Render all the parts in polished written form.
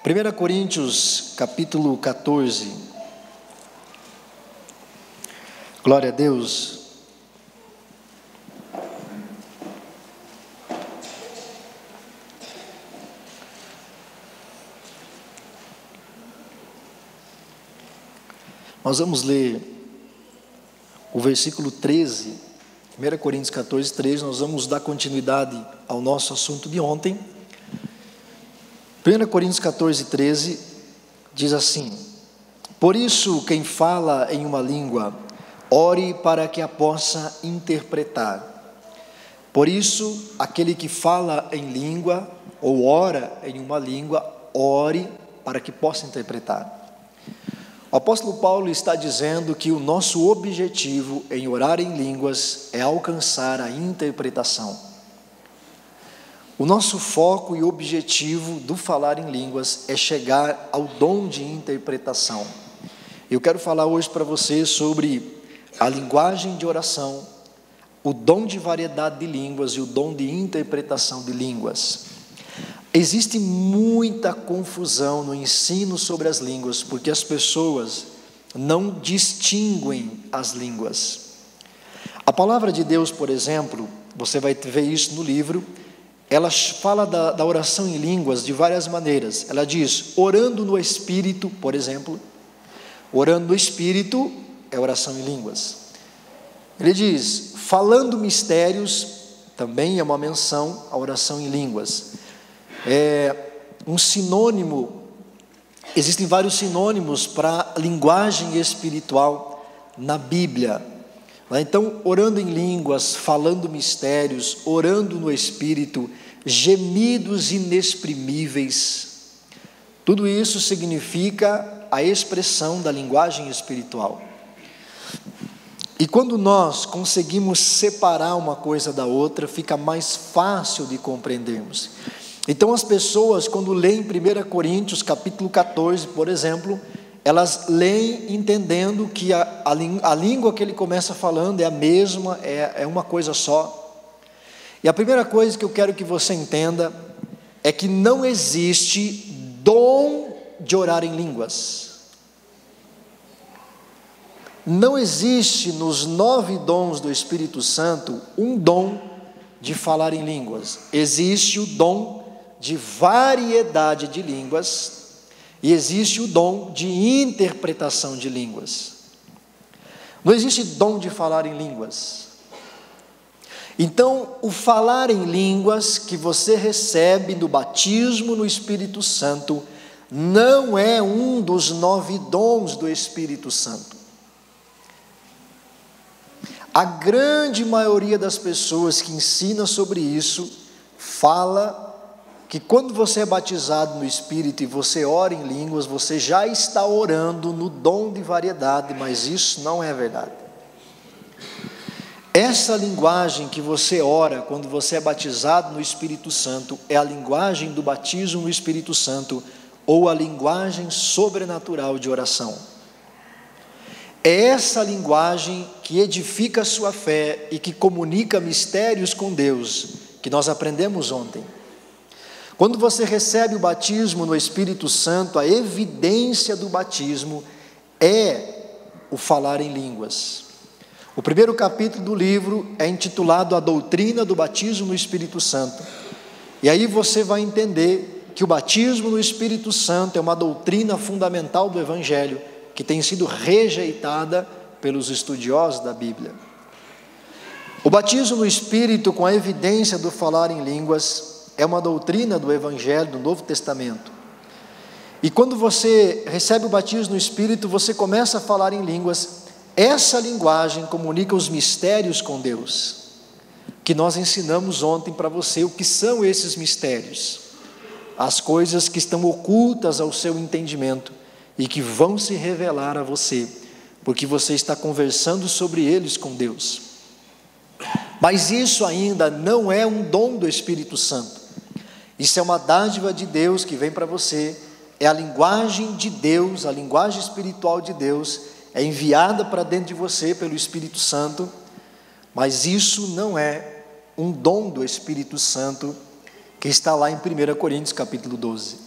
1 Coríntios, capítulo 14. Glória a Deus. Nós vamos ler o versículo 13, 1 Coríntios 14, 13, nós vamos dar continuidade ao nosso assunto de ontem. 1 Coríntios 14, 13, diz assim: por isso, quem fala em uma língua, ore para que a possa interpretar. Por isso, aquele que fala em língua, ou ora em uma língua, ore para que possa interpretar. O apóstolo Paulo está dizendo que o nosso objetivo em orar em línguas é alcançar a interpretação. O nosso foco e objetivo do falar em línguas é chegar ao dom de interpretação. Eu quero falar hoje para você sobre a linguagem de oração, o dom de variedade de línguas e o dom de interpretação de línguas. Existe muita confusão no ensino sobre as línguas, porque as pessoas não distinguem as línguas. A palavra de Deus, por exemplo, você vai ver isso no livro, ela fala da oração em línguas de várias maneiras. Ela diz, orando no Espírito, por exemplo. Orando no Espírito é oração em línguas. Ele diz, falando mistérios, também é uma menção à oração em línguas. É um sinônimo, existem vários sinônimos para linguagem espiritual na Bíblia. Então, orando em línguas, falando mistérios, orando no Espírito, gemidos inexprimíveis, tudo isso significa a expressão da linguagem espiritual. E quando nós conseguimos separar uma coisa da outra, fica mais fácil de compreendermos. Então as pessoas, quando leem 1 Coríntios capítulo 14, por exemplo, elas leem entendendo que a língua que ele começa falando é a mesma, é uma coisa só. E a primeira coisa que eu quero que você entenda é que não existe dom de orar em línguas. Não existe nos 9 dons do Espírito Santo um dom de falar em línguas. Existe o dom de variedade de línguas e existe o dom de interpretação de línguas. Não existe dom de falar em línguas. Então, o falar em línguas que você recebe no batismo no Espírito Santo não é um dos 9 dons do Espírito Santo. A grande maioria das pessoas que ensina sobre isso fala que quando você é batizado no Espírito e você ora em línguas, você já está orando no dom de variedade, mas isso não é verdade. Essa linguagem que você ora quando você é batizado no Espírito Santo é a linguagem do batismo no Espírito Santo ou a linguagem sobrenatural de oração. É essa linguagem que edifica a sua fé e que comunica mistérios com Deus, que nós aprendemos ontem. Quando você recebe o batismo no Espírito Santo, a evidência do batismo é o falar em línguas. O primeiro capítulo do livro é intitulado A Doutrina do Batismo no Espírito Santo. E aí você vai entender que o batismo no Espírito Santo é uma doutrina fundamental do Evangelho, que tem sido rejeitada pelos estudiosos da Bíblia. O batismo no Espírito com a evidência do falar em línguas é uma doutrina do Evangelho, do Novo Testamento. E quando você recebe o batismo no Espírito, você começa a falar em línguas. Essa linguagem comunica os mistérios com Deus, que nós ensinamos ontem para você. O que são esses mistérios? As coisas que estão ocultas ao seu entendimento e que vão se revelar a você, porque você está conversando sobre eles com Deus. Mas isso ainda não é um dom do Espírito Santo. Isso é uma dádiva de Deus que vem para você, é a linguagem de Deus, a linguagem espiritual de Deus, é enviada para dentro de você pelo Espírito Santo, mas isso não é um dom do Espírito Santo, que está lá em 1 Coríntios capítulo 12.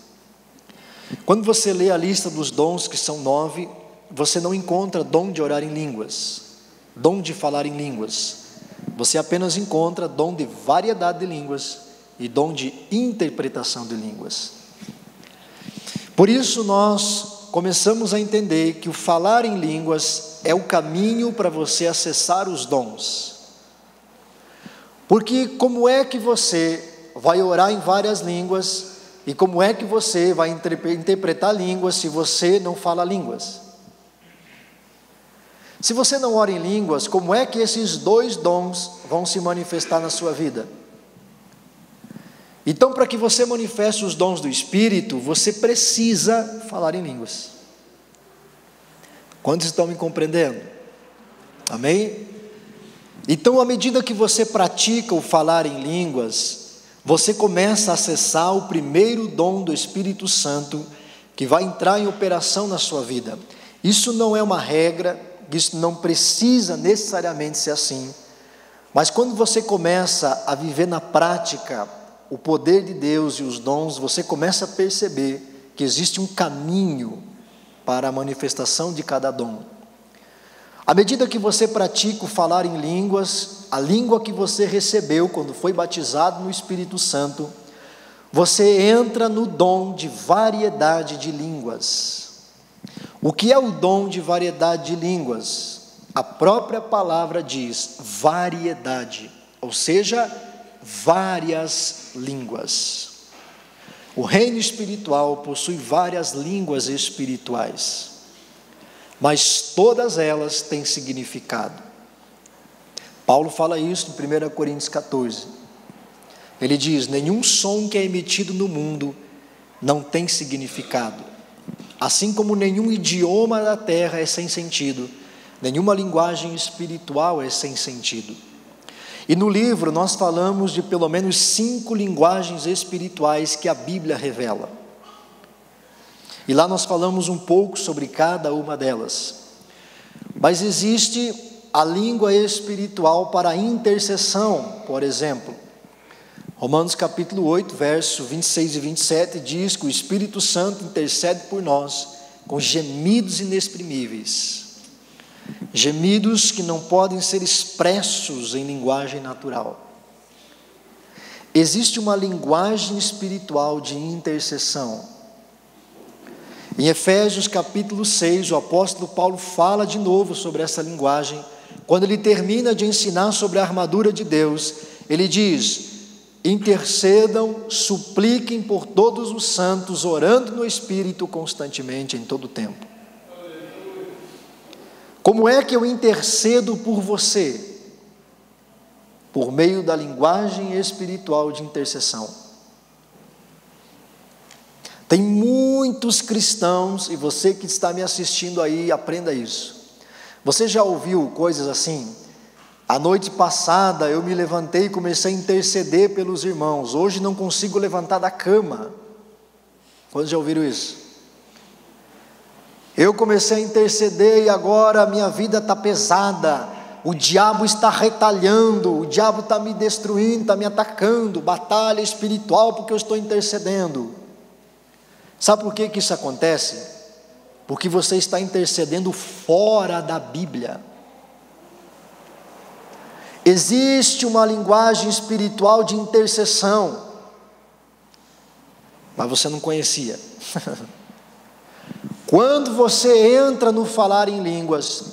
Quando você lê a lista dos dons, que são 9, você não encontra dom de orar em línguas, dom de falar em línguas. Você apenas encontra dom de variedade de línguas e dom de interpretação de línguas. Por isso nós começamos a entender que o falar em línguas é o caminho para você acessar os dons. Porque como é que você vai orar em várias línguas e como é que você vai interpretar línguas se você não fala línguas? Se você não ora em línguas, como é que esses dois dons vão se manifestar na sua vida? Então, para que você manifeste os dons do Espírito, você precisa falar em línguas. Quantos estão me compreendendo? Amém? Então, à medida que você pratica o falar em línguas, você começa a acessar o primeiro dom do Espírito Santo, que vai entrar em operação na sua vida. Isso não é uma regra, isso não precisa necessariamente ser assim, mas quando você começa a viver na prática o poder de Deus e os dons, você começa a perceber que existe um caminho para a manifestação de cada dom. À medida que você pratica o falar em línguas, a língua que você recebeu quando foi batizado no Espírito Santo, você entra no dom de variedade de línguas. O que é o dom de variedade de línguas? A própria palavra diz variedade, ou seja, várias línguas. O reino espiritual possui várias línguas espirituais, mas todas elas têm significado. Paulo fala isso em 1 Coríntios 14. Ele diz: nenhum som que é emitido no mundo não tem significado. Assim como nenhum idioma da terra é sem sentido, nenhuma linguagem espiritual é sem sentido. E no livro nós falamos de pelo menos 5 linguagens espirituais que a Bíblia revela. E lá nós falamos um pouco sobre cada uma delas. Mas existe a língua espiritual para a intercessão, por exemplo. Romanos capítulo 8, verso 26 e 27 diz que o Espírito Santo intercede por nós com gemidos inexprimíveis. Gemidos que não podem ser expressos em linguagem natural. Existe uma linguagem espiritual de intercessão. Em Efésios capítulo 6, o apóstolo Paulo fala de novo sobre essa linguagem. Quando ele termina de ensinar sobre a armadura de Deus, ele diz: intercedam, supliquem por todos os santos, orando no Espírito constantemente, em todo o tempo. Como é que eu intercedo por você? Por meio da linguagem espiritual de intercessão. Tem muitos cristãos, e você que está me assistindo aí, aprenda isso. Você já ouviu coisas assim? A noite passada eu me levantei e comecei a interceder pelos irmãos. Hoje não consigo levantar da cama. Quantos já ouviram isso? Eu comecei a interceder e agora a minha vida está pesada. O diabo está retalhando, o diabo está me destruindo, está me atacando. Batalha espiritual porque eu estou intercedendo. Sabe por que isso acontece? Porque você está intercedendo fora da Bíblia. Existe uma linguagem espiritual de intercessão, mas você não conhecia. Quando você entra no falar em línguas,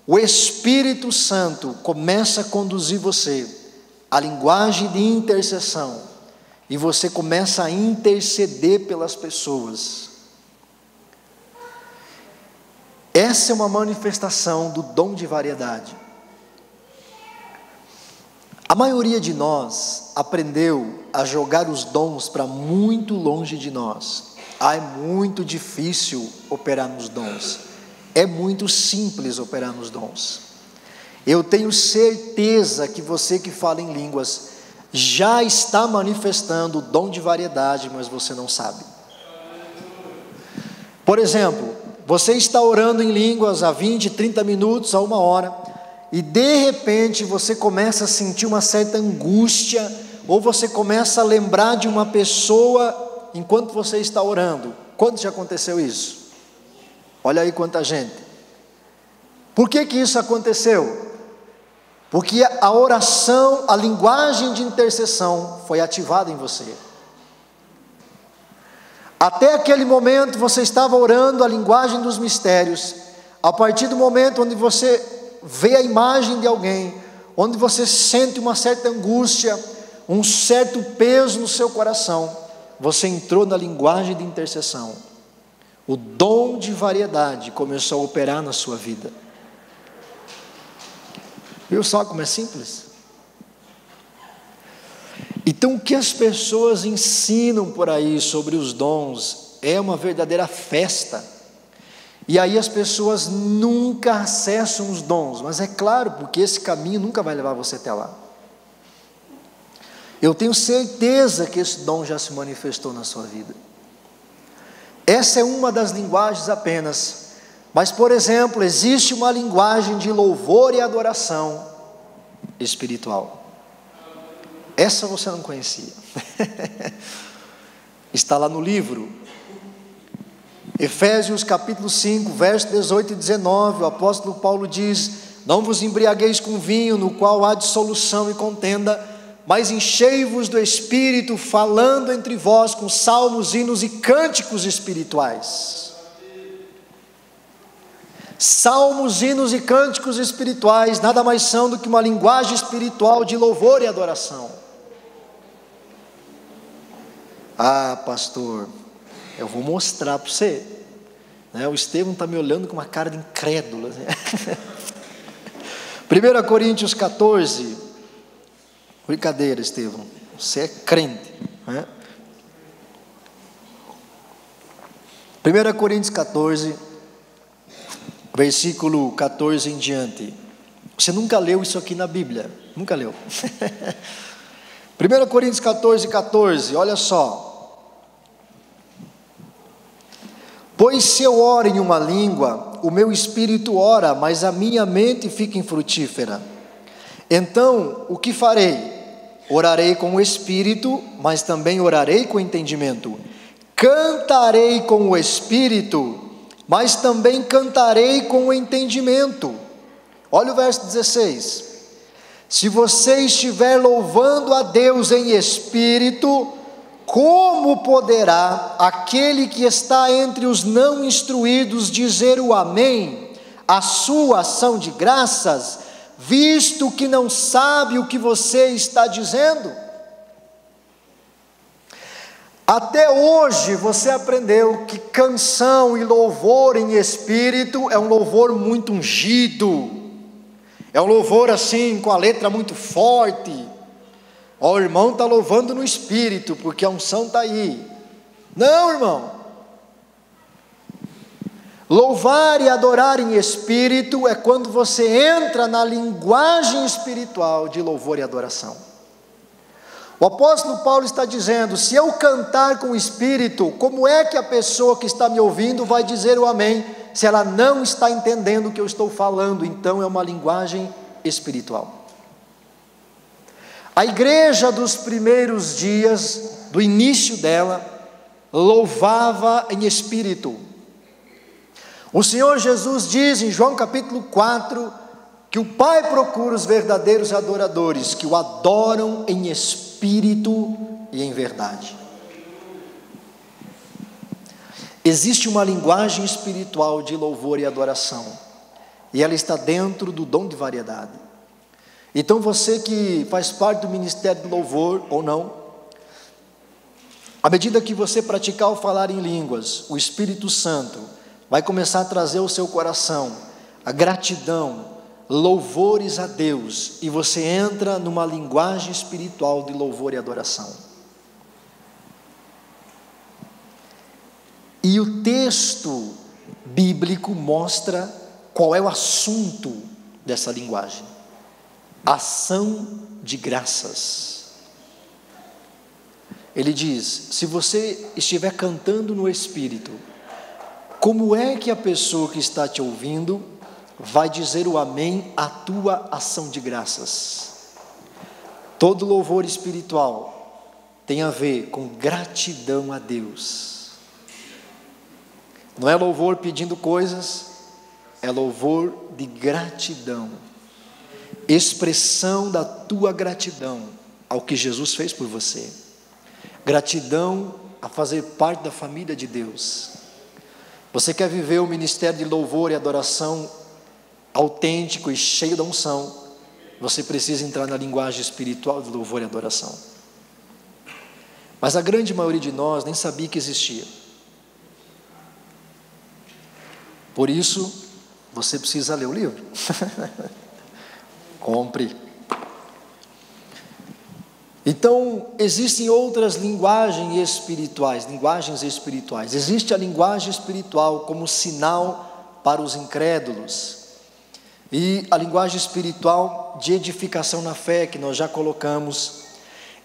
o Espírito Santo começa a conduzir você à linguagem de intercessão, e você começa a interceder pelas pessoas. Essa é uma manifestação do dom de variedade. A maioria de nós aprendeu a jogar os dons para muito longe de nós. É muito difícil operar nos dons. É muito simples operar nos dons. Eu tenho certeza que você que fala em línguas já está manifestando o dom de variedade, mas você não sabe. Por exemplo, você está orando em línguas há 20, 30 minutos, a 1 hora, e de repente você começa a sentir uma certa angústia, ou você começa a lembrar de uma pessoa enquanto você está orando. Quando já aconteceu isso? Olha aí quanta gente. Por que isso aconteceu? Porque a oração, a linguagem de intercessão foi ativada em você. Até aquele momento você estava orando a linguagem dos mistérios. A partir do momento onde você vê a imagem de alguém, onde você sente uma certa angústia, um certo peso no seu coração, você entrou na linguagem de intercessão. O dom de variedade começou a operar na sua vida. Viu só como é simples? Então, o que as pessoas ensinam por aí sobre os dons é uma verdadeira festa. E aí as pessoas nunca acessam os dons, mas é claro, porque esse caminho nunca vai levar você até lá. Eu tenho certeza que esse dom já se manifestou na sua vida. Essa é uma das linguagens apenas. Mas, por exemplo, existe uma linguagem de louvor e adoração espiritual. Essa você não conhecia. Está lá no livro Efésios capítulo 5, versos 18 e 19, o apóstolo Paulo diz: não vos embriagueis com vinho, no qual há dissolução e contenda, mas enchei-vos do Espírito, falando entre vós com salmos, hinos e cânticos espirituais. Salmos, hinos e cânticos espirituais nada mais são do que uma linguagem espiritual de louvor e adoração. Ah, pastor, eu vou mostrar para você, né? O Estevão está me olhando com uma cara de incrédulo, né? 1 Coríntios 14, brincadeira, Estevão, você é crente, né? 1 Coríntios 14, versículo 14 em diante. Você nunca leu isso aqui na Bíblia? Nunca leu? 1 Coríntios 14, 14, olha só. Pois se eu oro em uma língua, o meu espírito ora, mas a minha mente fica infrutífera. Então, o que farei? Orarei com o espírito, mas também orarei com o entendimento. Cantarei com o espírito, mas também cantarei com o entendimento. Olha o verso 16. Se você estiver louvando a Deus em espírito, como poderá aquele que está entre os não instruídos dizer o amém à sua ação de graças, visto que não sabe o que você está dizendo? Até hoje você aprendeu que canção e louvor em espírito é um louvor muito ungido, é um louvor assim com a letra muito forte. Ó, o irmão está louvando no espírito, porque a unção está aí. Não, irmão. Louvar e adorar em espírito é quando você entra na linguagem espiritual de louvor e adoração. O apóstolo Paulo está dizendo: se eu cantar com o espírito, como é que a pessoa que está me ouvindo vai dizer o amém, se ela não está entendendo o que eu estou falando? Então é uma linguagem espiritual. A igreja dos primeiros dias, do início dela, louvava em espírito. O Senhor Jesus diz em João capítulo 4, que o Pai procura os verdadeiros adoradores, que o adoram em espírito e em verdade. Existe uma linguagem espiritual de louvor e adoração, e ela está dentro do dom de variedade. Então você que faz parte do ministério do louvor ou não, à medida que você praticar o falar em línguas, o Espírito Santo vai começar a trazer ao seu coração a gratidão, louvores a Deus, e você entra numa linguagem espiritual de louvor e adoração. E o texto bíblico mostra qual é o assunto dessa linguagem: ação de graças. Ele diz: se você estiver cantando no Espírito, como é que a pessoa que está te ouvindo vai dizer o amém à tua ação de graças? Todo louvor espiritual tem a ver com gratidão a Deus. Não é louvor pedindo coisas, é louvor de gratidão. Expressão da tua gratidão ao que Jesus fez por você. Gratidão a fazer parte da família de Deus. Você quer viver o ministério de louvor e adoração autêntico e cheio da unção, você precisa entrar na linguagem espiritual de louvor e adoração. Mas a grande maioria de nós nem sabia que existia. Por isso, você precisa ler o livro. Compre. Então, existem outras linguagens espirituais. Existe a linguagem espiritual como sinal para os incrédulos. E a linguagem espiritual de edificação na fé, que nós já colocamos.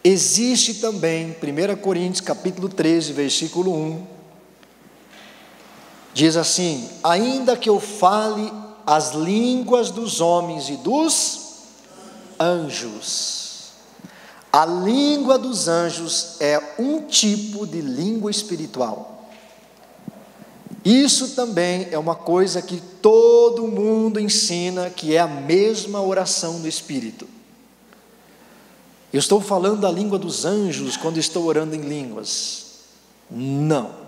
Existe também, 1 Coríntios capítulo 13, versículo 1, diz assim: ainda que eu fale as línguas dos homens e dos anjos. A língua dos anjos é um tipo de língua espiritual. Isso também é uma coisa que todo mundo ensina, que é a mesma oração do Espírito. Eu estou falando da língua dos anjos quando estou orando em línguas. Não.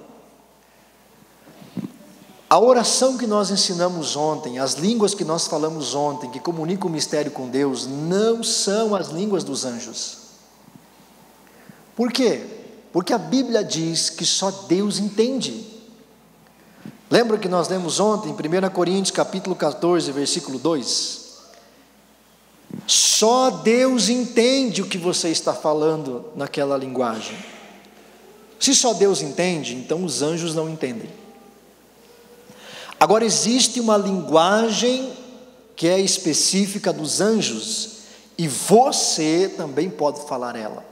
A oração que nós ensinamos ontem, as línguas que nós falamos ontem, que comunicam o mistério com Deus, não são as línguas dos anjos. Por quê? Porque a Bíblia diz que só Deus entende. Lembra que nós lemos ontem, em 1 Coríntios capítulo 14, versículo 2? Só Deus entende o que você está falando naquela linguagem. Se só Deus entende, então os anjos não entendem. Agora existe uma linguagem que é específica dos anjos, e você também pode falar ela.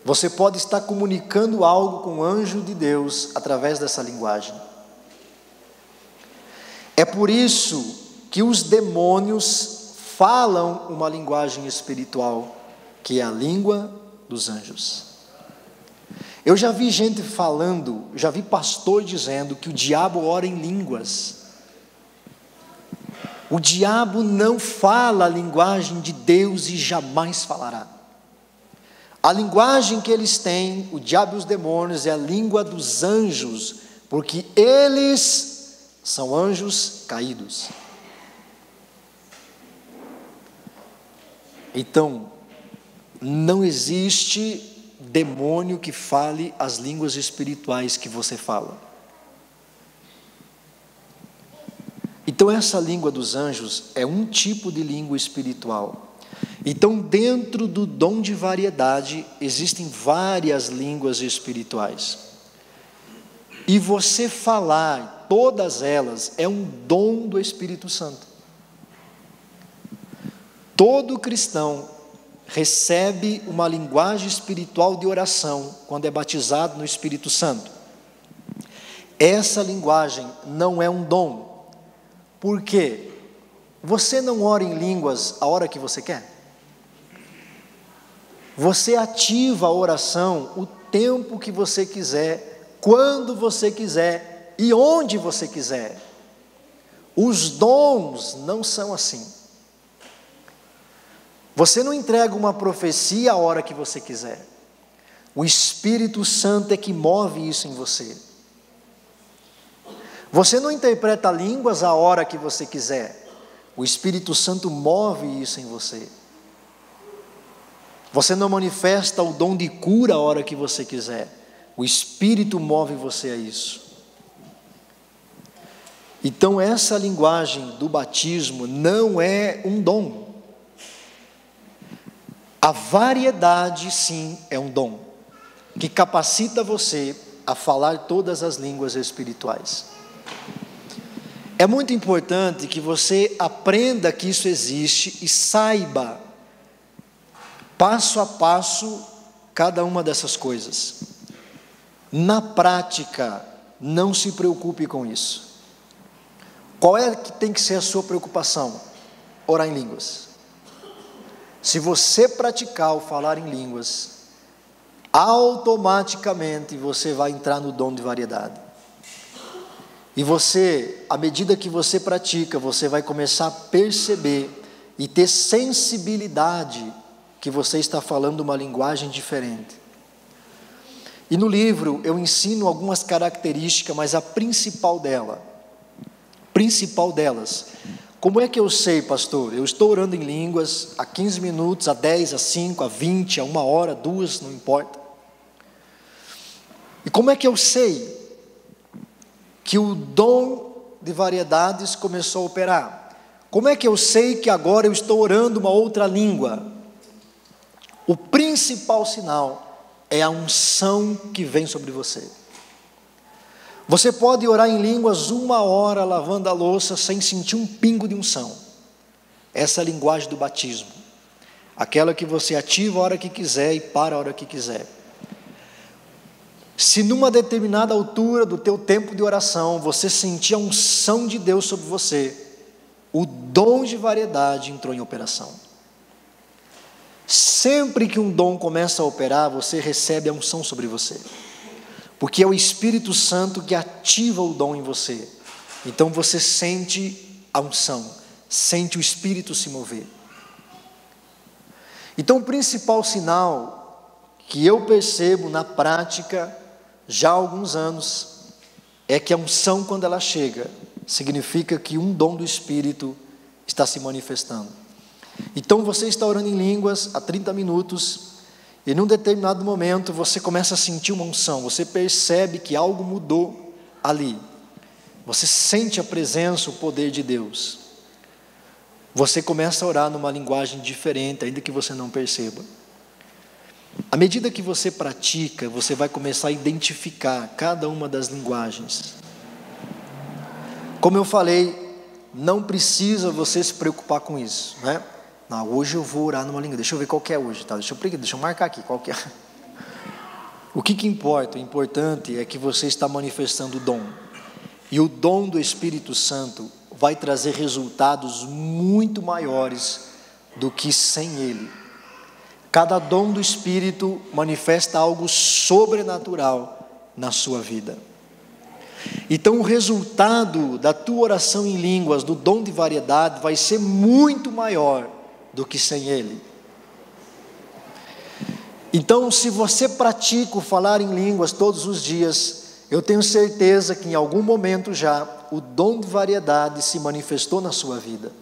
Você pode estar comunicando algo com o anjo de Deus através dessa linguagem. É por isso que os demônios falam uma linguagem espiritual, que é a língua dos anjos. Eu já vi gente falando, já vi pastor dizendo que o diabo ora em línguas. O diabo não fala a linguagem de Deus e jamais falará. A linguagem que eles têm, o diabo e os demônios, é a língua dos anjos, porque eles são anjos caídos. Então, não existe demônio que fale as línguas espirituais que você fala. Então essa língua dos anjos é um tipo de língua espiritual. Então dentro do dom de variedade existem várias línguas espirituais. E você falar todas elas é um dom do Espírito Santo. Todo cristão recebe uma linguagem espiritual de oração quando é batizado no Espírito Santo. Essa linguagem não é um dom. Por quê? Você não ora em línguas a hora que você quer. Você ativa a oração o tempo que você quiser, quando você quiser e onde você quiser. Os dons não são assim. Você não entrega uma profecia a hora que você quiser. O Espírito Santo é que move isso em você. Você não interpreta línguas a hora que você quiser. O Espírito Santo move isso em você. Você não manifesta o dom de cura a hora que você quiser. O Espírito move você a isso. Então essa linguagem do batismo não é um dom. A variedade, sim, é um dom, que capacita você a falar todas as línguas espirituais. É muito importante que você aprenda que isso existe e saiba, passo a passo, cada uma dessas coisas. Na prática, não se preocupe com isso. Qual é que tem que ser a sua preocupação? Orar em línguas. Se você praticar o falar em línguas, automaticamente você vai entrar no dom de variedade. E você, à medida que você pratica, você vai começar a perceber e ter sensibilidade que você está falando uma linguagem diferente. E no livro eu ensino algumas características, mas a principal delas, como é que eu sei, pastor? Eu estou orando em línguas há 15 minutos, há 10, há 5, há 20, há 1 hora, 2, não importa. E como é que eu sei que o dom de variedades começou a operar? Como é que eu sei que agora eu estou orando uma outra língua? O principal sinal é a unção que vem sobre você. Você pode orar em línguas 1 hora lavando a louça sem sentir um pingo de unção. Essa é a linguagem do batismo, aquela que você ativa a hora que quiser e para a hora que quiser. Se numa determinada altura do teu tempo de oração você sentir a unção de Deus sobre você, o dom de variedade entrou em operação. Sempre que um dom começa a operar, você recebe a unção sobre você, porque é o Espírito Santo que ativa o dom em você. Então você sente a unção, sente o Espírito se mover. Então o principal sinal que eu percebo na prática já há alguns anos é que a unção, quando ela chega, significa que um dom do Espírito está se manifestando. Então você está orando em línguas há 30 minutos e num determinado momento você começa a sentir uma unção, você percebe que algo mudou ali, você sente a presença, o poder de Deus, você começa a orar numa linguagem diferente, ainda que você não perceba. À medida que você pratica, você vai começar a identificar cada uma das linguagens. Como eu falei, não precisa você se preocupar com isso, né? Não, hoje eu vou orar numa língua, deixa eu ver qual que é hoje, tá? Deixa eu marcar aqui, qual que é. O que importa? O importante é que você está manifestando o dom. E o dom do Espírito Santo vai trazer resultados muito maiores do que sem ele. Cada dom do Espírito manifesta algo sobrenatural na sua vida. Então o resultado da tua oração em línguas, do dom de variedade, vai ser muito maior do que sem ele. Então, se você pratica o falar em línguas todos os dias, eu tenho certeza que em algum momento já o dom de variedade se manifestou na sua vida.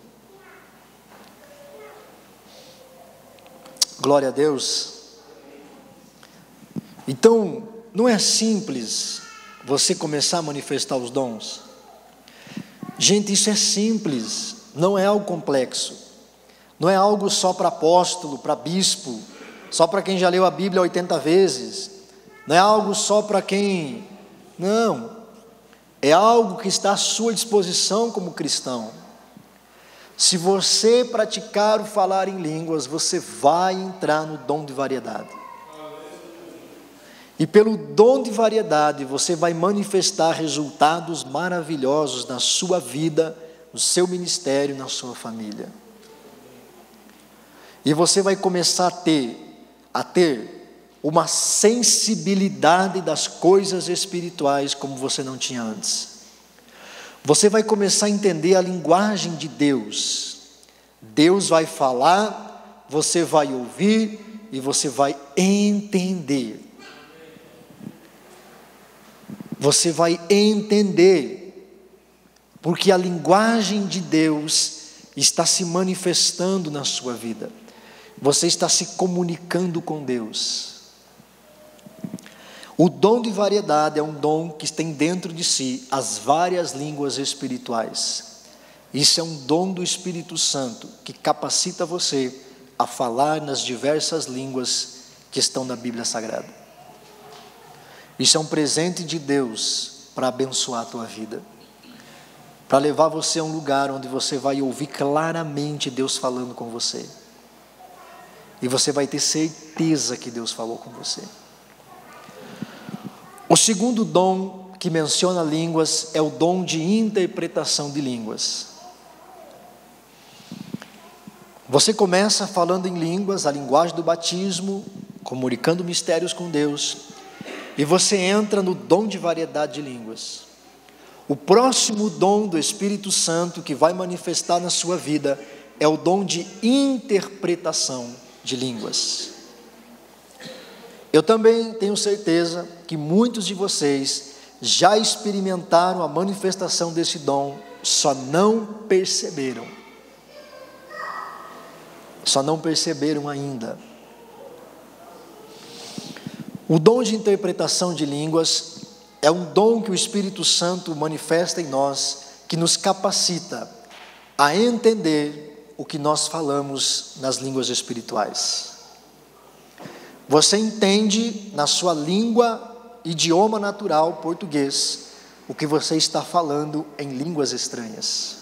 Glória a Deus. Então, não é simples você começar a manifestar os dons. Gente, isso é simples, não é algo complexo. Não é algo só para apóstolo, para bispo, só para quem já leu a Bíblia 80 vezes. Não é algo só para quem... Não. É algo que está à sua disposição como cristão. Se você praticar o falar em línguas, você vai entrar no dom de variedade. E pelo dom de variedade, você vai manifestar resultados maravilhosos na sua vida, no seu ministério, na sua família. E você vai começar a ter uma sensibilidade das coisas espirituais como você não tinha antes. Você vai começar a entender a linguagem de Deus. Deus vai falar, você vai ouvir e você vai entender. Você vai entender, porque a linguagem de Deus está se manifestando na sua vida. Você está se comunicando com Deus. O dom de variedade é um dom que tem dentro de si as várias línguas espirituais. Isso é um dom do Espírito Santo que capacita você a falar nas diversas línguas que estão na Bíblia Sagrada. Isso é um presente de Deus para abençoar a tua vida, para levar você a um lugar onde você vai ouvir claramente Deus falando com você. E você vai ter certeza que Deus falou com você. O segundo dom que menciona línguas é o dom de interpretação de línguas. Você começa falando em línguas, a linguagem do batismo, comunicando mistérios com Deus, e você entra no dom de variedade de línguas. O próximo dom do Espírito Santo que vai manifestar na sua vida é o dom de interpretação de línguas. Eu também tenho certeza que muitos de vocês já experimentaram a manifestação desse dom, só não perceberam. Só não perceberam ainda. O dom de interpretação de línguas é um dom que o Espírito Santo manifesta em nós, que nos capacita a entender o que nós falamos nas línguas espirituais. Você entende na sua língua, idioma natural, português, o que você está falando em línguas estranhas.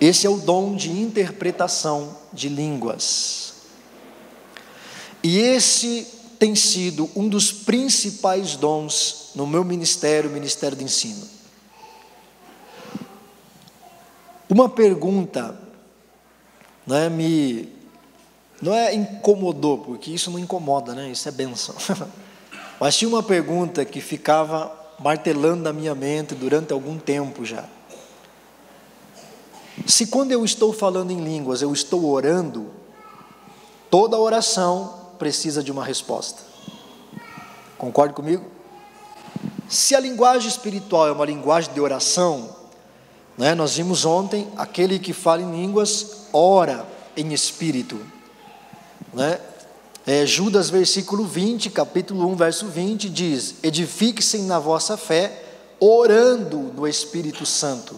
Esse é o dom de interpretação de línguas. E esse tem sido um dos principais dons no meu ministério, o Ministério de Ensino. Uma pergunta, não é incomodou, porque isso não incomoda, isso é bênção. Mas tinha uma pergunta que ficava martelando na minha mente durante algum tempo já. Se quando eu estou falando em línguas, eu estou orando, toda oração precisa de uma resposta. Concorda comigo? Se a linguagem espiritual é uma linguagem de oração, nós vimos ontem, aquele que fala em línguas, ora em espírito. Judas versículo 20, capítulo 1, verso 20, diz: edifiquem-se na vossa fé, orando no Espírito Santo.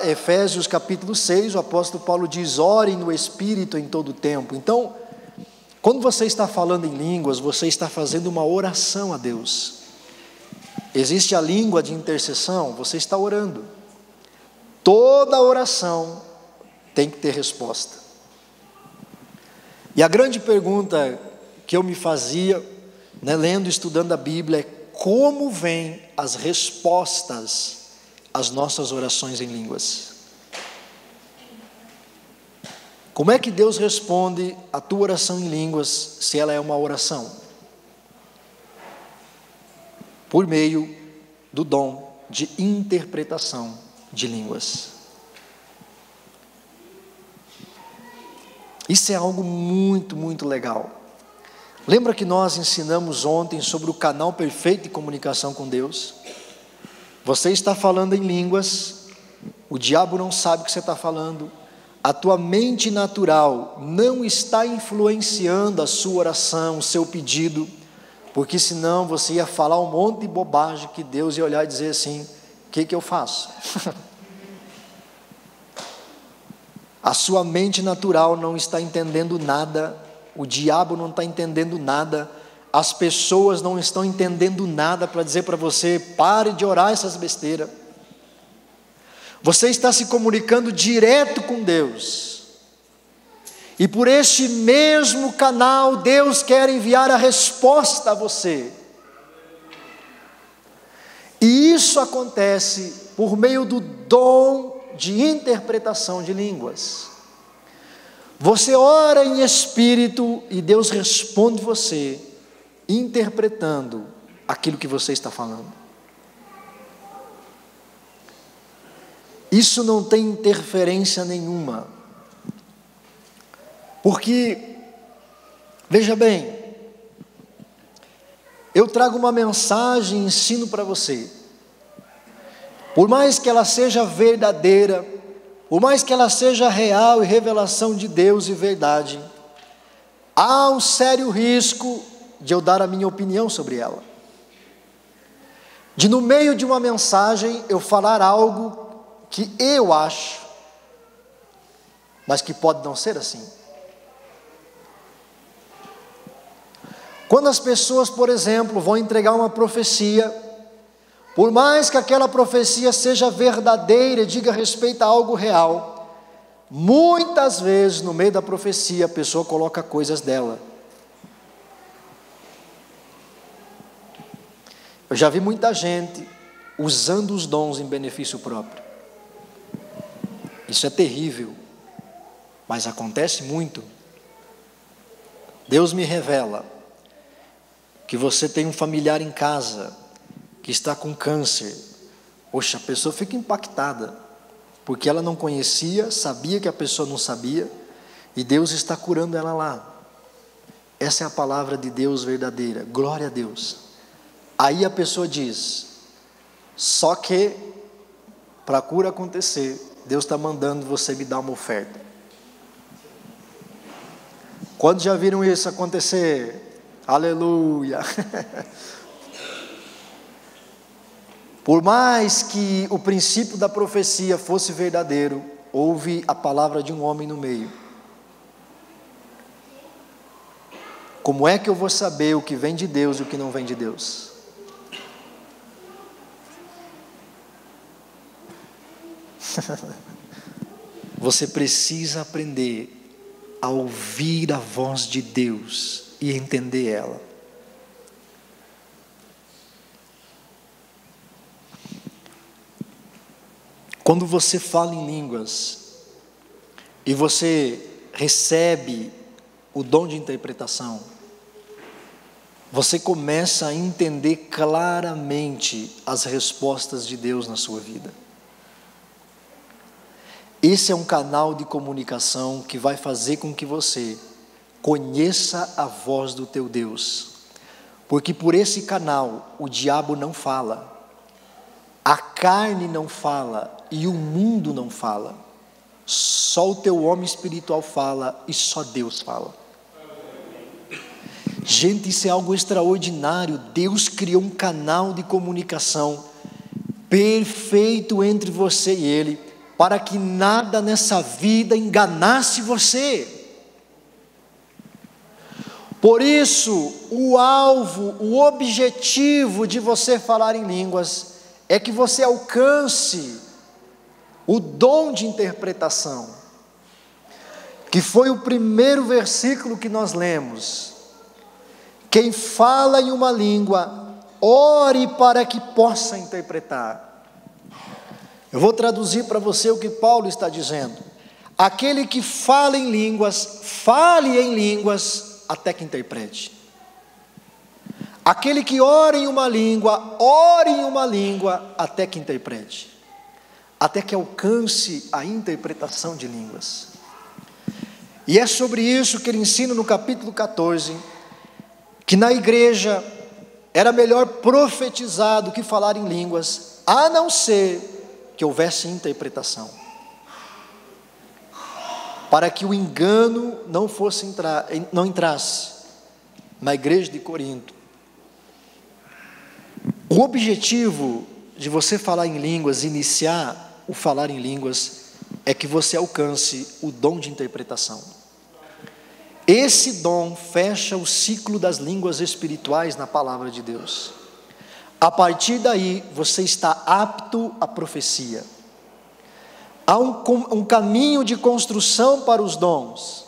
Efésios capítulo 6, o apóstolo Paulo diz: orem no Espírito em todo o tempo. Então, quando você está falando em línguas, você está fazendo uma oração a Deus. Existe a língua de intercessão, você está orando. Toda oração tem que ter resposta. E a grande pergunta que eu me fazia, lendo e estudando a Bíblia, é como vêm as respostas às nossas orações em línguas? Como é que Deus responde a tua oração em línguas, se ela é uma oração? Por meio do dom de interpretação de línguas. Isso é algo muito, muito legal. Lembra que nós ensinamos ontem sobre o canal perfeito de comunicação com Deus? Você está falando em línguas, o diabo não sabe o que você está falando, a tua mente natural não está influenciando a sua oração, o seu pedido, porque senão você ia falar um monte de bobagem que Deus ia olhar e dizer assim: o que eu faço? A sua mente natural não está entendendo nada, o diabo não está entendendo nada, as pessoas não estão entendendo nada para dizer para você: pare de orar essas besteiras. Você está se comunicando direto com Deus, e por este mesmo canal Deus quer enviar a resposta a você. E isso acontece por meio do dom de interpretação de línguas. Você ora em espírito e Deus responde você, interpretando aquilo que você está falando. Isso não tem interferência nenhuma, porque, veja bem, eu trago uma mensagem e ensino para você. Por mais que ela seja verdadeira, por mais que ela seja real e revelação de Deus e verdade, há um sério risco de eu dar a minha opinião sobre ela. De no meio de uma mensagem eu falar algo que eu acho, mas que pode não ser assim. Quando as pessoas, por exemplo, vão entregar uma profecia, por mais que aquela profecia seja verdadeira e diga respeito a algo real, muitas vezes no meio da profecia a pessoa coloca coisas dela. Eu já vi muita gente usando os dons em benefício próprio. Isso é terrível, mas acontece muito. Deus me revela que você tem um familiar em casa que está com câncer. Poxa, a pessoa fica impactada, porque ela não conhecia, sabia que a pessoa não sabia, e Deus está curando ela lá. Essa é a palavra de Deus verdadeira, glória a Deus. Aí a pessoa diz, só que, para a cura acontecer, Deus está mandando você me dar uma oferta. Quando já viram isso acontecer? Aleluia! Por mais que o princípio da profecia fosse verdadeiro, houve a palavra de um homem no meio. Como é que eu vou saber o que vem de Deus e o que não vem de Deus? Você precisa aprender a ouvir a voz de Deus e entender ela. Quando você fala em línguas e você recebe o dom de interpretação, você começa a entender claramente as respostas de Deus na sua vida. Esse é um canal de comunicação que vai fazer com que você conheça a voz do teu Deus, porque por esse canal o diabo não fala, a carne não fala e o mundo não fala, só o teu homem espiritual fala e só Deus fala. Gente, isso é algo extraordinário. Deus criou um canal de comunicação perfeito entre você e Ele, para que nada nessa vida enganasse você. Por isso, o alvo, o objetivo de você falar em línguas é que você alcance o dom de interpretação, que foi o primeiro versículo que nós lemos. Quem fala em uma língua, ore para que possa interpretar. Eu vou traduzir para você o que Paulo está dizendo. Aquele que fala em línguas, fale em línguas até que interprete. Aquele que ora em uma língua, ore em uma língua até que interprete. Até que alcance a interpretação de línguas. E é sobre isso que ele ensina no capítulo 14, que na igreja era melhor profetizar do que falar em línguas, a não ser que houvesse interpretação, para que o engano não entrasse na igreja de Corinto. O objetivo de você falar em línguas, iniciar o falar em línguas, é que você alcance o dom de interpretação. Esse dom fecha o ciclo das línguas espirituais na palavra de Deus. A partir daí, você está apto à profecia. Há um caminho de construção para os dons.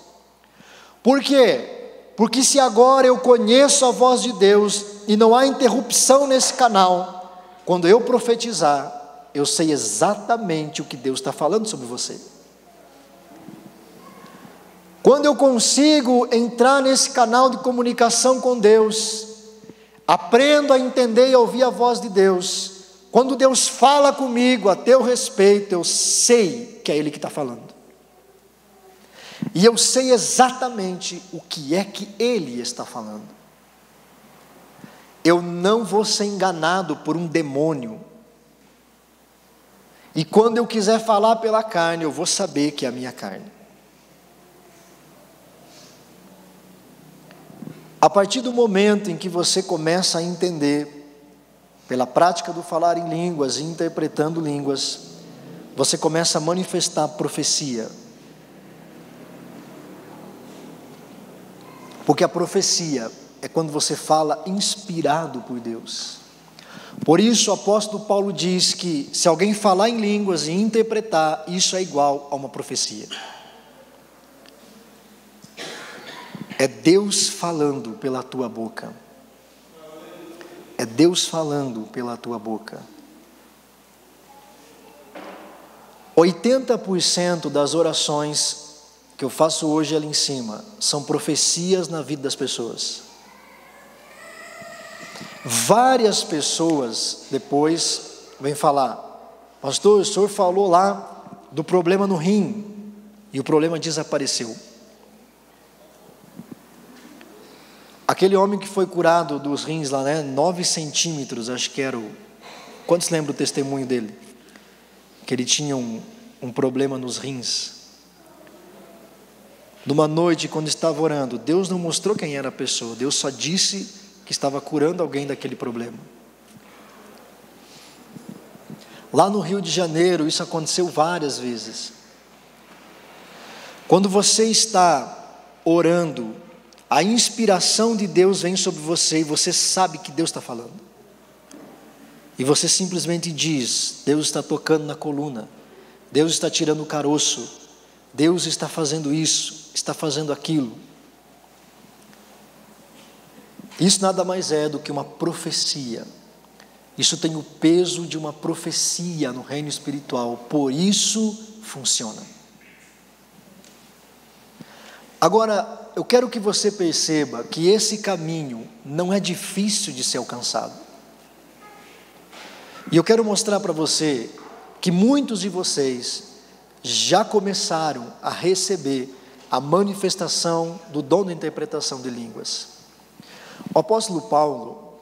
Por quê? Porque se agora eu conheço a voz de Deus e não há interrupção nesse canal, quando eu profetizar, eu sei exatamente o que Deus está falando sobre você. Quando eu consigo entrar nesse canal de comunicação com Deus, aprendo a entender e a ouvir a voz de Deus. Quando Deus fala comigo a teu respeito, eu sei que é Ele que está falando. E eu sei exatamente o que é que Ele está falando. Eu não vou ser enganado por um demônio. E quando eu quiser falar pela carne, eu vou saber que é a minha carne. A partir do momento em que você começa a entender, pela prática do falar em línguas e interpretando línguas, você começa a manifestar profecia. Porque a profecia é quando você fala inspirado por Deus. Por isso o apóstolo Paulo diz que se alguém falar em línguas e interpretar, isso é igual a uma profecia. É Deus falando pela tua boca. É Deus falando pela tua boca. 80% das orações que eu faço hoje ali em cima são profecias na vida das pessoas. Várias pessoas depois vêm falar: pastor, o senhor falou lá do problema no rim, e o problema desapareceu. Aquele homem que foi curado dos rins lá, 9 centímetros, acho que era Quantos lembram o testemunho dele? Que ele tinha um problema nos rins. Numa noite, quando estava orando, Deus não mostrou quem era a pessoa, Deus só disse que estava curando alguém daquele problema. Lá no Rio de Janeiro, isso aconteceu várias vezes. Quando você está orando, a inspiração de Deus vem sobre você e você sabe que Deus está falando. E você simplesmente diz: Deus está tocando na coluna, Deus está tirando o caroço, Deus está fazendo isso, está fazendo aquilo. Isso nada mais é do que uma profecia. Isso tem o peso de uma profecia no reino espiritual, por isso funciona. Agora, eu quero que você perceba que esse caminho não é difícil de ser alcançado. E eu quero mostrar para você que muitos de vocês já começaram a receber a manifestação do dom da interpretação de línguas. O apóstolo Paulo,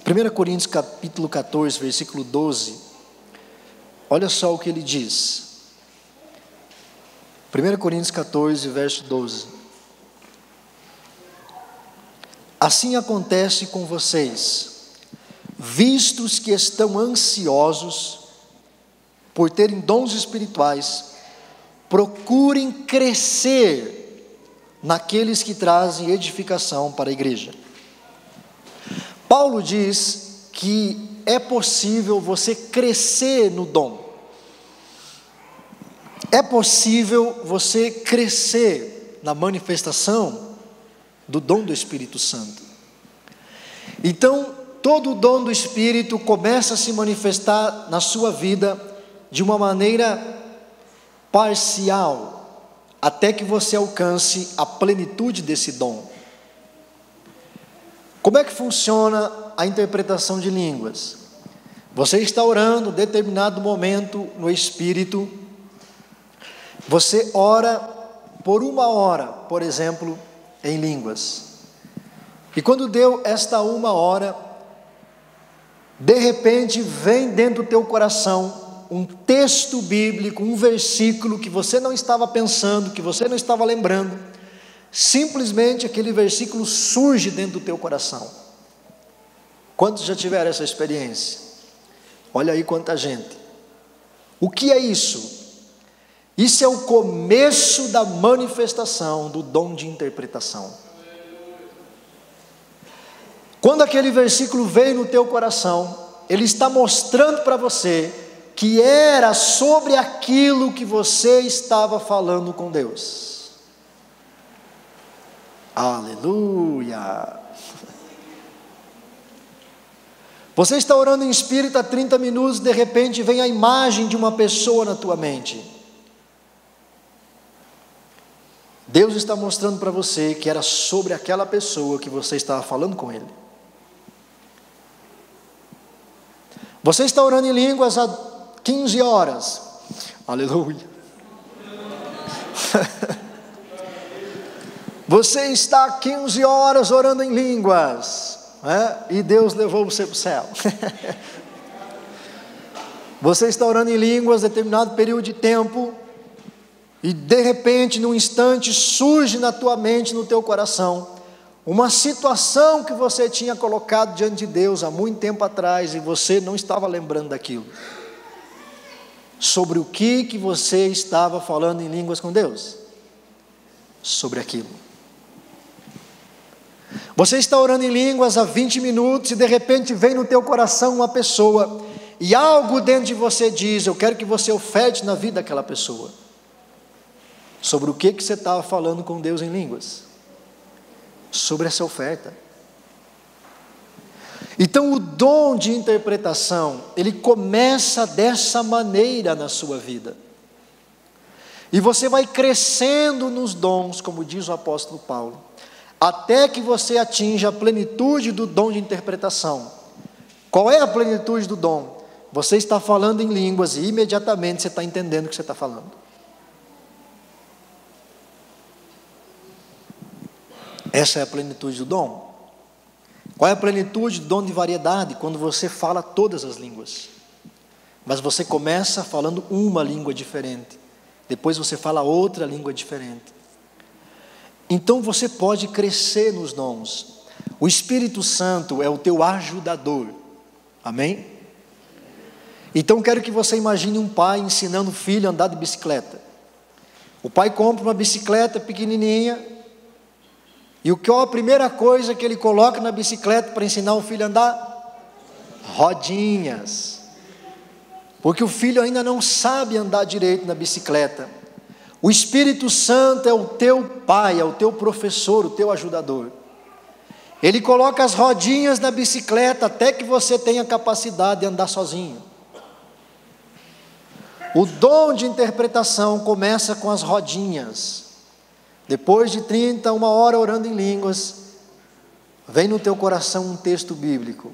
1 Coríntios capítulo 14, versículo 12, olha só o que ele diz. 1 Coríntios 14, verso 12. Assim acontece com vocês, vistos que estão ansiosos por terem dons espirituais, procurem crescer naqueles que trazem edificação para a igreja. Paulo diz que é possível você crescer no dom. É possível você crescer na manifestação do dom do Espírito Santo. Então, todo o dom do Espírito começa a se manifestar na sua vida de uma maneira parcial, até que você alcance a plenitude desse dom. Como é que funciona a interpretação de línguas? Você está orando em determinado momento no Espírito, você ora por 1 hora, por exemplo, em línguas. E quando deu esta 1 hora, de repente vem dentro do teu coração um texto bíblico, um versículo que você não estava pensando, que você não estava lembrando. Simplesmente aquele versículo surge dentro do teu coração. Quantos já tiveram essa experiência? Olha aí quanta gente. O que é isso? Isso é o começo da manifestação do dom de interpretação. Quando aquele versículo veio no teu coração, ele está mostrando para você que era sobre aquilo que você estava falando com Deus. Aleluia! Você está orando em espírito há 30 minutos, de repente vem a imagem de uma pessoa na tua mente. Deus está mostrando para você que era sobre aquela pessoa que você estava falando com Ele. Você está orando em línguas há 15 horas. Aleluia. Você está há 15 horas orando em línguas, e Deus levou você para o céu. Você está orando em línguas determinado período de tempo, e de repente, num instante, surge na tua mente, no teu coração, uma situação que você tinha colocado diante de Deus há muito tempo atrás, e você não estava lembrando daquilo. Sobre o que você estava falando em línguas com Deus? Sobre aquilo. Você está orando em línguas há 20 minutos, e de repente vem no teu coração uma pessoa, e algo dentro de você diz: eu quero que você oferte na vida daquela pessoa. Sobre o que você estava falando com Deus em línguas? Sobre essa oferta. Então o dom de interpretação, ele começa dessa maneira na sua vida. E você vai crescendo nos dons, como diz o apóstolo Paulo, até que você atinja a plenitude do dom de interpretação. Qual é a plenitude do dom? Você está falando em línguas e imediatamente você está entendendo o que você está falando. Essa é a plenitude do dom. Qual é a plenitude do dom de variedade? Quando você fala todas as línguas. Mas você começa falando uma língua diferente. Depois você fala outra língua diferente. Então você pode crescer nos dons. O Espírito Santo é o teu ajudador. Amém? Então quero que você imagine um pai ensinando o filho a andar de bicicleta. O pai compra uma bicicleta pequenininha. E qual a primeira coisa que ele coloca na bicicleta para ensinar o filho a andar? Rodinhas. Porque o filho ainda não sabe andar direito na bicicleta. O Espírito Santo é o teu pai, é o teu professor, o teu ajudador. Ele coloca as rodinhas na bicicleta até que você tenha capacidade de andar sozinho. O dom de interpretação começa com as rodinhas. Depois de 30, uma hora orando em línguas, vem no teu coração um texto bíblico.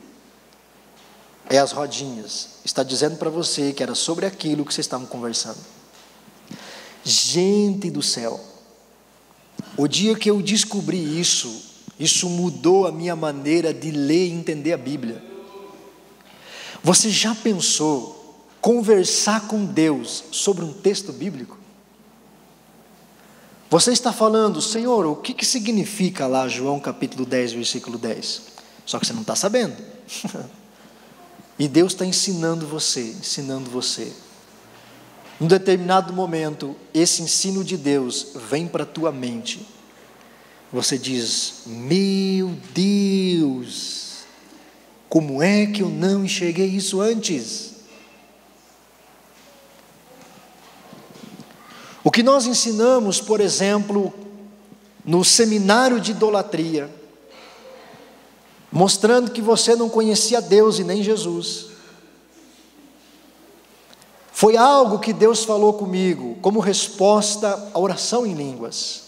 É as rodinhas. Está dizendo para você que era sobre aquilo que vocês estavam conversando. Gente do céu, o dia que eu descobri isso mudou a minha maneira de ler e entender a Bíblia. Você já pensou conversar com Deus sobre um texto bíblico? Você está falando, Senhor, o que significa lá João capítulo 10, versículo 10? Só que você não está sabendo. E Deus está ensinando você. Num determinado momento, esse ensino de Deus vem para a tua mente. Você diz, meu Deus, como é que eu não enxerguei isso antes? O que nós ensinamos, por exemplo, no seminário de idolatria, mostrando que você não conhecia Deus e nem Jesus, foi algo que Deus falou comigo, como resposta à oração em línguas.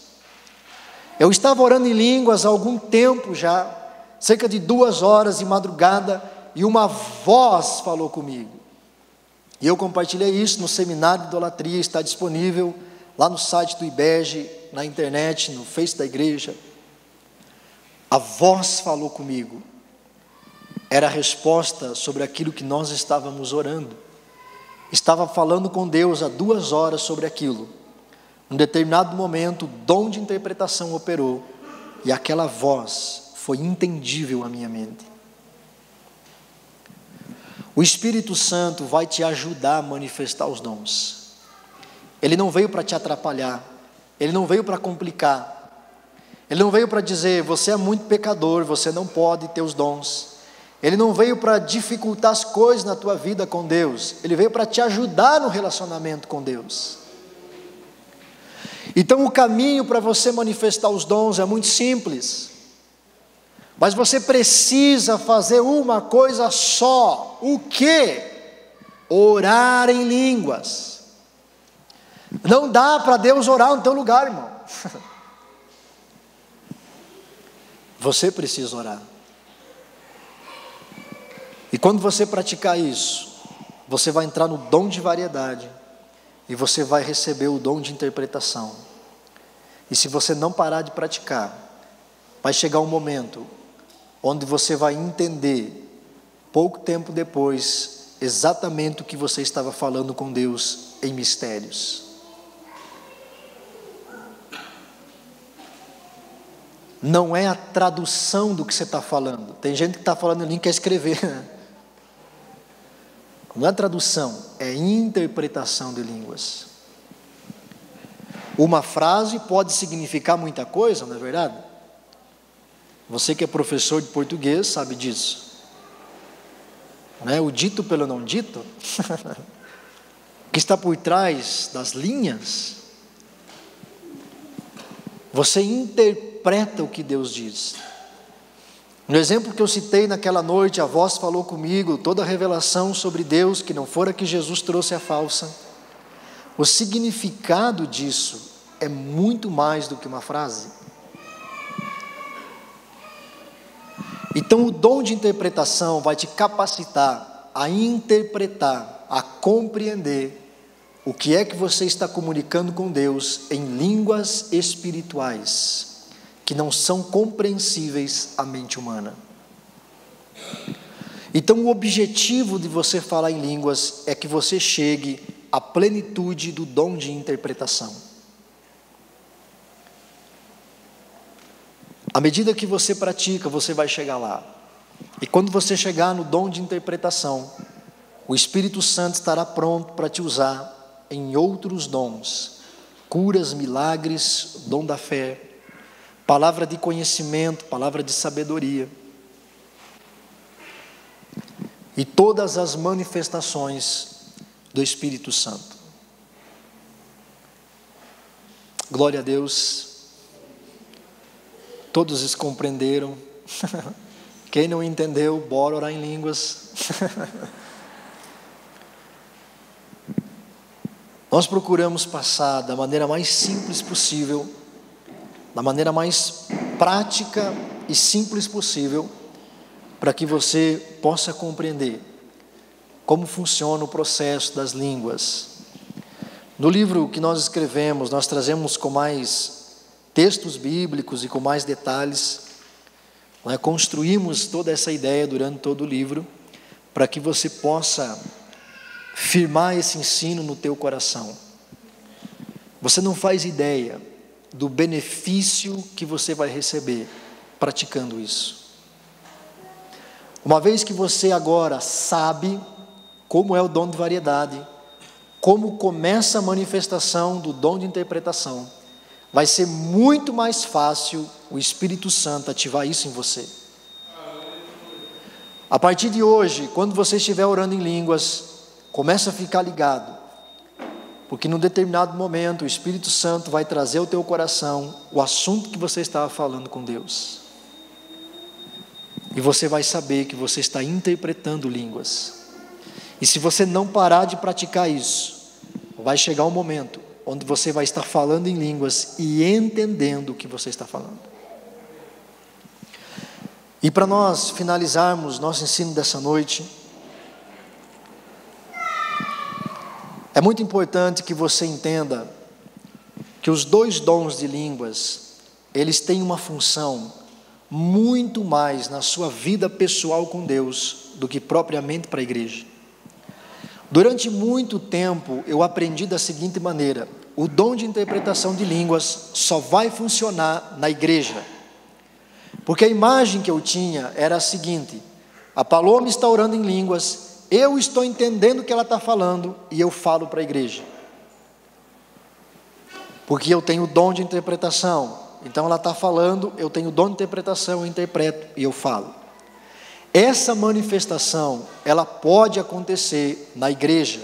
Eu estava orando em línguas há algum tempo já, cerca de 2 horas de madrugada, e uma voz falou comigo. E eu compartilhei isso no seminário de idolatria, está disponível lá no site do IBEG, na internet, no Face da igreja. A voz falou comigo. Era a resposta sobre aquilo que nós estávamos orando. Estava falando com Deus há 2 horas sobre aquilo. Num determinado momento, o dom de interpretação operou, e aquela voz foi entendível à minha mente. O Espírito Santo vai te ajudar a manifestar os dons. Ele não veio para te atrapalhar, ele não veio para complicar, ele não veio para dizer, você é muito pecador, você não pode ter os dons. Ele não veio para dificultar as coisas na tua vida com Deus, ele veio para te ajudar no relacionamento com Deus. Então o caminho para você manifestar os dons é muito simples, mas você precisa fazer uma coisa só. O quê? Orar em línguas. Não dá para Deus orar no teu lugar, irmão. Você precisa orar. E quando você praticar isso, você vai entrar no dom de variedade, e você vai receber o dom de interpretação. E se você não parar de praticar, vai chegar um momento onde você vai entender, pouco tempo depois, exatamente o que você estava falando com Deus em mistérios. Não é a tradução do que você está falando. Tem gente que está falando em língua e quer escrever. Não é tradução, é interpretação de línguas. Uma frase pode significar muita coisa, não é verdade? Você que é professor de português sabe disso. Não é? O dito pelo não dito. O que está por trás das linhas. Você interpreta o que Deus diz. No exemplo que eu citei naquela noite, a voz falou comigo, toda a revelação sobre Deus, que não fora que Jesus trouxe a falsa. O significado disso é muito mais do que uma frase. Então o dom de interpretação vai te capacitar a interpretar, a compreender o que é que você está comunicando com Deus em línguas espirituais, que não são compreensíveis à mente humana. Então o objetivo de você falar em línguas é que você chegue à plenitude do dom de interpretação. À medida que você pratica, você vai chegar lá. E quando você chegar no dom de interpretação, o Espírito Santo estará pronto para te usar em outros dons, curas, milagres, dom da fé, palavra de conhecimento, palavra de sabedoria, e todas as manifestações do Espírito Santo. Glória a Deus. Todos compreenderam. Quem não entendeu, bora orar em línguas. Nós procuramos passar da maneira mais simples possível, da maneira mais prática e simples possível, para que você possa compreender como funciona o processo das línguas. No livro que nós escrevemos, nós trazemos com mais textos bíblicos e com mais detalhes, construímos toda essa ideia durante todo o livro, para que você possa firmar esse ensino no teu coração. Você não faz ideia do benefício que você vai receber praticando isso. Uma vez que você agora sabe como é o dom de variedade, como começa a manifestação do dom de interpretação, vai ser muito mais fácil o Espírito Santo ativar isso em você. A partir de hoje, quando você estiver orando em línguas, começa a ficar ligado, porque num determinado momento o Espírito Santo vai trazer ao teu coração o assunto que você estava falando com Deus. E você vai saber que você está interpretando línguas. E se você não parar de praticar isso, vai chegar um momento onde você vai estar falando em línguas e entendendo o que você está falando. E para nós finalizarmos nosso ensino dessa noite, é muito importante que você entenda que os dois dons de línguas, eles têm uma função muito mais na sua vida pessoal com Deus do que propriamente para a igreja. Durante muito tempo eu aprendi da seguinte maneira: o dom de interpretação de línguas só vai funcionar na igreja, porque a imagem que eu tinha era a seguinte: a Paloma está orando em línguas, eu estou entendendo o que ela está falando e eu falo para a igreja, porque eu tenho o dom de interpretação. Então ela está falando, eu tenho o dom de interpretação, eu interpreto e eu falo. Essa manifestação, ela pode acontecer na igreja,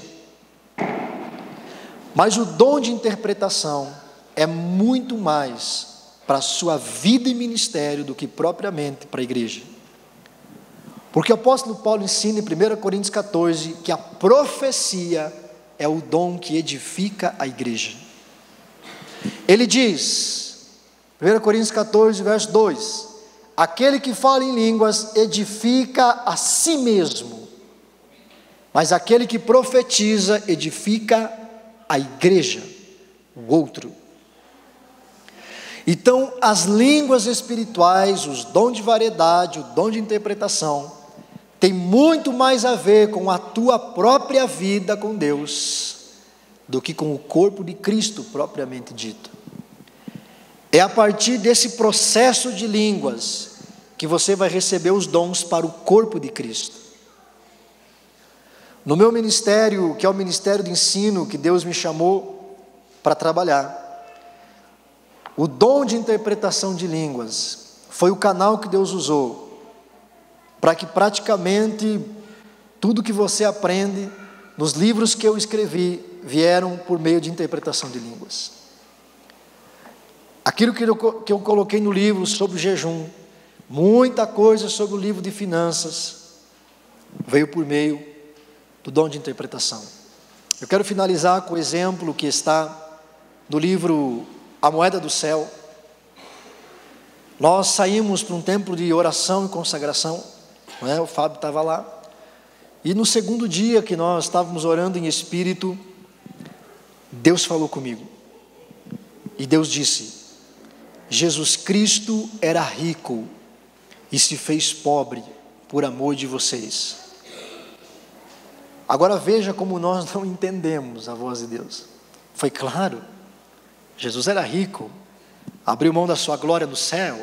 mas o dom de interpretação é muito mais para a sua vida e ministério do que propriamente para a igreja. Porque o apóstolo Paulo ensina em 1 Coríntios 14 que a profecia é o dom que edifica a igreja. Ele diz, 1 Coríntios 14, verso 2: aquele que fala em línguas edifica a si mesmo, mas aquele que profetiza edifica a igreja, o outro. Então, as línguas espirituais, os dons de variedade, o dom de interpretação, tem muito mais a ver com a tua própria vida com Deus, do que com o corpo de Cristo propriamente dito. É a partir desse processo de línguas que você vai receber os dons para o corpo de Cristo. No meu ministério, que é o ministério de ensino que Deus me chamou para trabalhar, o dom de interpretação de línguas foi o canal que Deus usou para que praticamente tudo que você aprende nos livros que eu escrevi vieram por meio de interpretação de línguas. Aquilo que eu coloquei no livro sobre o jejum, muita coisa sobre o livro de finanças, veio por meio do dom de interpretação. Eu quero finalizar com o exemplo que está no livro A Moeda do Céu. Nós saímos para um tempo de oração e consagração, né? O Fábio estava lá. E no segundo dia que nós estávamos orando em espírito, Deus falou comigo. E Deus disse: Jesus Cristo era rico e se fez pobre por amor de vocês. Agora veja como nós não entendemos a voz de Deus. Foi claro, Jesus era rico, abriu mão da sua glória no céu,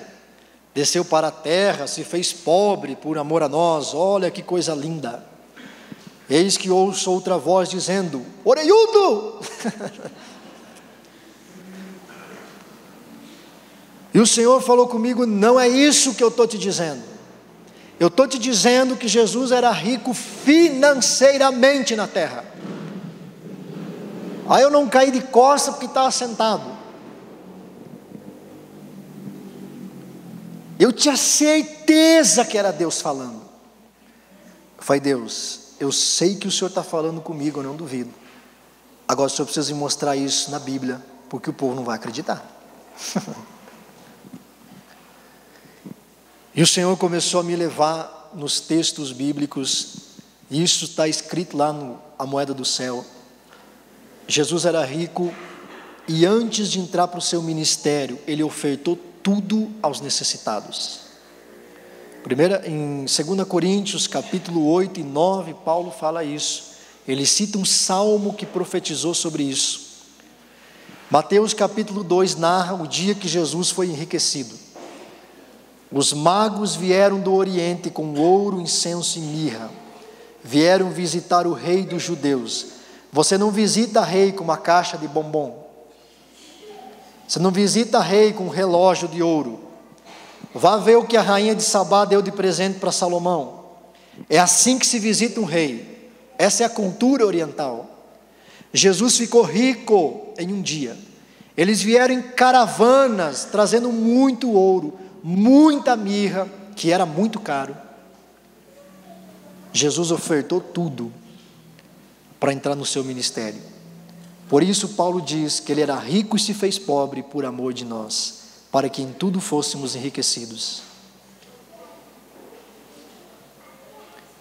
desceu para a terra, se fez pobre por amor a nós. Olha que coisa linda. Eis que ouço outra voz dizendo: orelhudo! E o Senhor falou comigo: não é isso que eu estou te dizendo. Eu estou te dizendo que Jesus era rico financeiramente na terra. Aí eu não caí de costas porque estava sentado. Eu tinha certeza que era Deus falando. Eu falei: Deus, eu sei que o Senhor está falando comigo, eu não duvido. Agora o Senhor precisa me mostrar isso na Bíblia, porque o povo não vai acreditar. E o Senhor começou a me levar nos textos bíblicos, e isso está escrito lá no A Moeda do Céu. Jesus era rico, e antes de entrar para o seu ministério, ele ofertou tudo aos necessitados. Em 2 Coríntios, capítulo 8 e 9, Paulo fala isso. Ele cita um salmo que profetizou sobre isso. Mateus capítulo 2 narra o dia que Jesus foi enriquecido. Os magos vieram do Oriente com ouro, incenso e mirra. Vieram visitar o rei dos judeus. Você não visita rei com uma caixa de bombom. Você não visita rei com um relógio de ouro. Vá ver o que a rainha de Sabá deu de presente para Salomão. É assim que se visita um rei. Essa é a cultura oriental. Jesus ficou rico em um dia. Eles vieram em caravanas, trazendo muito ouro, muita mirra, que era muito caro. Jesus ofertou tudo para entrar no seu ministério. Por isso Paulo diz que ele era rico e se fez pobre por amor de nós, para que em tudo fôssemos enriquecidos.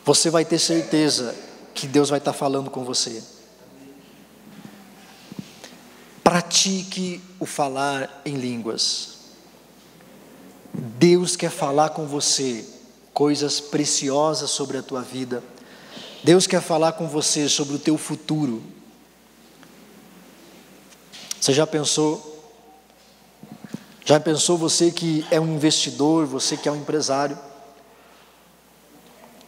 Você vai ter certeza que Deus vai estar falando com você. Pratique o falar em línguas. Deus quer falar com você coisas preciosas sobre a tua vida. Deus quer falar com você sobre o teu futuro. Você já pensou você que é um investidor, você que é um empresário?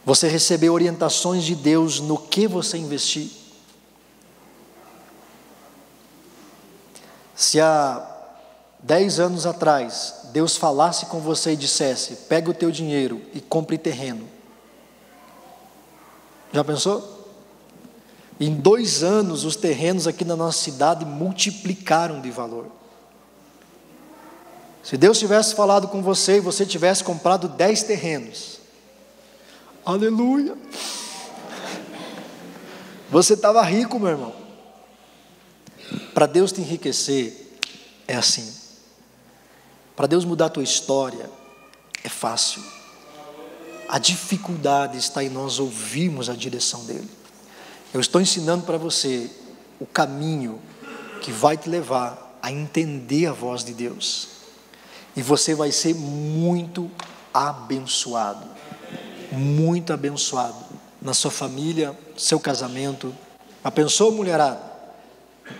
Você recebeu orientações de Deus no que você investir? Se há 10 anos atrás, Deus falasse com você e dissesse: pega o teu dinheiro e compre terreno. Já pensou? Em 2 anos, os terrenos aqui na nossa cidade multiplicaram de valor. Se Deus tivesse falado com você e você tivesse comprado 10 terrenos, aleluia, você estava rico, meu irmão. Para Deus te enriquecer, é assim. Para Deus mudar a tua história, é fácil. A dificuldade está em nós ouvirmos a direção dEle. Eu estou ensinando para você o caminho que vai te levar a entender a voz de Deus. E você vai ser muito abençoado. Muito abençoado. Na sua família, seu casamento. Já pensou, mulherada?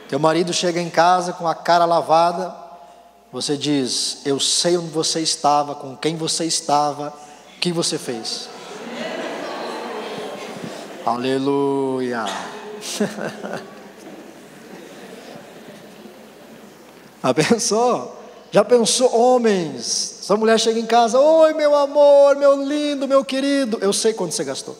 Teu marido chega em casa com a cara lavada. Você diz: eu sei onde você estava, com quem você estava, o que você fez. Aleluia. Já pensou, homens? Essa mulher chega em casa: oi meu amor, meu lindo, meu querido. Eu sei quanto você gastou.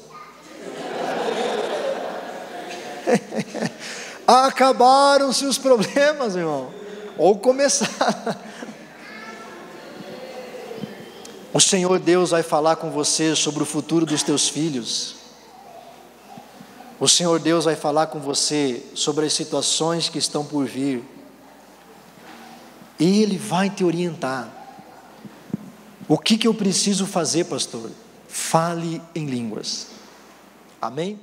Acabaram-se os problemas, irmão. Ou começar. O Senhor Deus vai falar com você sobre o futuro dos teus filhos. O Senhor Deus vai falar com você sobre as situações que estão por vir. Ele vai te orientar. O que eu preciso fazer, pastor? Fale em línguas. Amém?